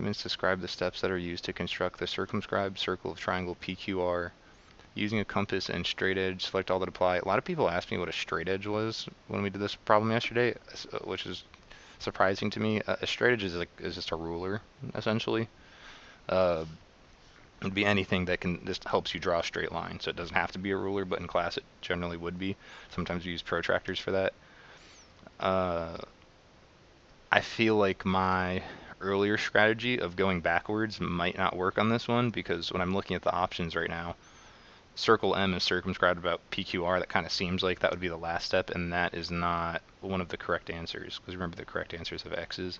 Statements describe the steps that are used to construct the circumscribed circle of triangle PQR. Using a compass and straight edge, select all that apply. A lot of people asked me what a straight edge was when we did this problem yesterday, which is surprising to me. A straight edge is just a ruler, essentially. Uh, it'd be anything that can just helps you draw a straight line. So it doesn't have to be a ruler, but in class it generally would be. Sometimes we use protractors for that. Uh, I feel like my earlier strategy of going backwards might not work on this one because when I'm looking at the options right now, circle M is circumscribed about PQR. That kind of seems like that would be the last step, and that is not one of the correct answers because remember the correct answers have X's.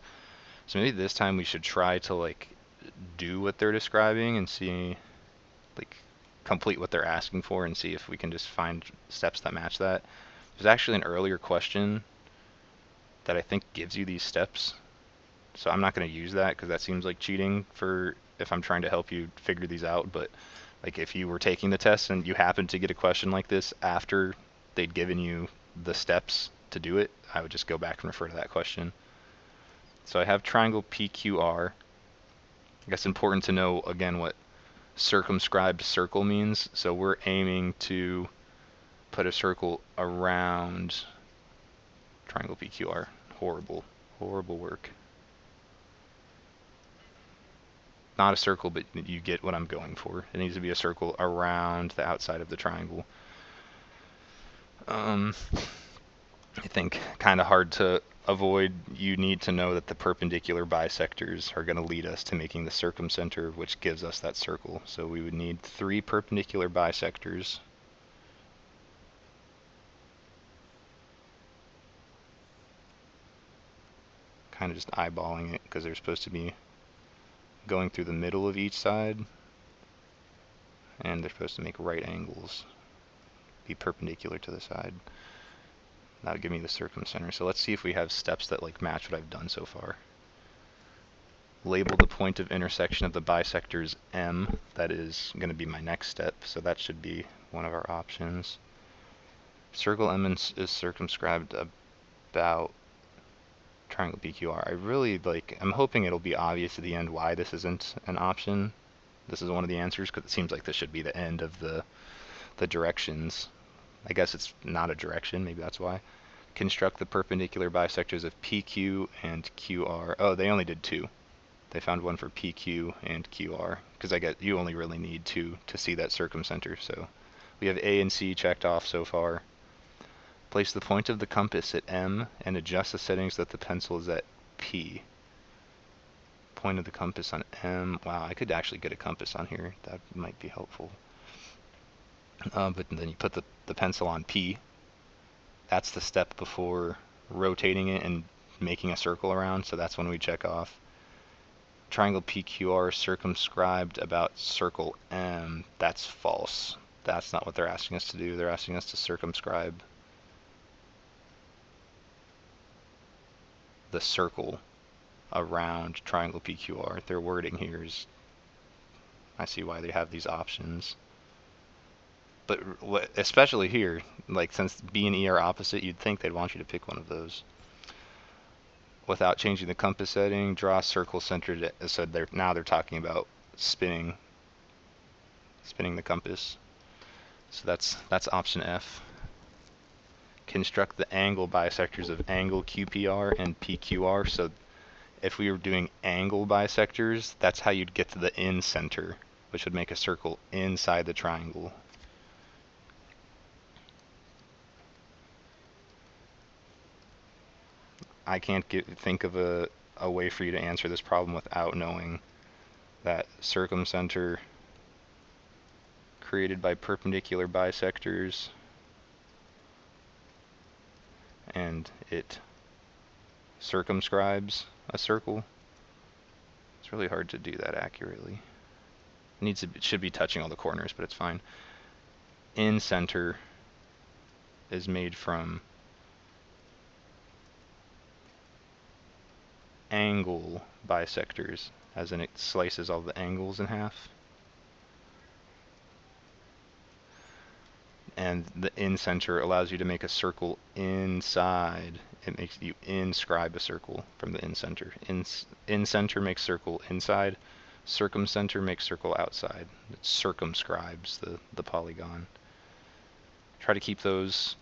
So maybe this time we should try to like do what they're describing and see, like, complete what they're asking for and see if we can just find steps that match that. There's actually an earlier question that I think gives you these steps. So I'm not going to use that because that seems like cheating for if I'm trying to help you figure these out. But like if you were taking the test and you happened to get a question like this after they'd given you the steps to do it, I would just go back and refer to that question. So I have triangle PQR. I guess important to know again what circumscribed circle means. So we're aiming to put a circle around triangle PQR. Horrible, horrible work. Not a circle, but you get what I'm going for. It needs to be a circle around the outside of the triangle. I think kind of hard to avoid. You need to know that the perpendicular bisectors are going to lead us to making the circumcenter, which gives us that circle. So we would need 3 perpendicular bisectors. Kind of just eyeballing it because they're supposed to be going through the middle of each side, and they're supposed to make right angles, be perpendicular to the side. That would give me the circumcenter. So let's see if we have steps that like match what I've done so far. Label the point of intersection of the bisectors M. That is going to be my next step, so that should be one of our options. Circle M is circumscribed about triangle PQR. I really like, I'm hoping it'll be obvious at the end why this isn't an option. This is one of the answers because it seems like this should be the end of the directions. I guess it's not a direction, maybe that's why. Construct the perpendicular bisectors of PQ and QR. Oh, they only did 2. They found one for PQ and QR because I get you only really need 2 to see that circumcenter. So we have A and C checked off so far. Place the point of the compass at M and adjust the settings that the pencil is at P. Point of the compass on M. Wow, I could actually get a compass on here. That might be helpful. But then you put the pencil on P. That's the step before rotating it and making a circle around, so that's when we check off. Triangle PQR circumscribed about circle M. That's false. That's not what they're asking us to do. They're asking us to circumscribe the circle around triangle PQR. Their wording here is, I see why they have these options. But especially here, like since B and E are opposite, you'd think they'd want you to pick one of those. Without changing the compass setting, draw a circle centered. So now they're talking about spinning the compass. So that's option F. Construct the angle bisectors of angle QPR and PQR. So if we were doing angle bisectors, that's how you'd get to the in center, which would make a circle inside the triangle. I can't think of a way for you to answer this problem without knowing that circumcenter created by perpendicular bisectors, and it circumscribes a circle. It's really hard to do that accurately. It should be touching all the corners, but it's fine. In center is made from angle bisectors, as in it slices all the angles in half. And the in center allows you to make a circle inside it makes you inscribe a circle from the in-center. In-center makes circle inside. Circumcenter makes circle outside. It circumscribes the polygon. Try to keep those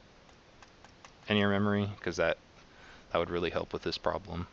in your memory, because that would really help with this problem.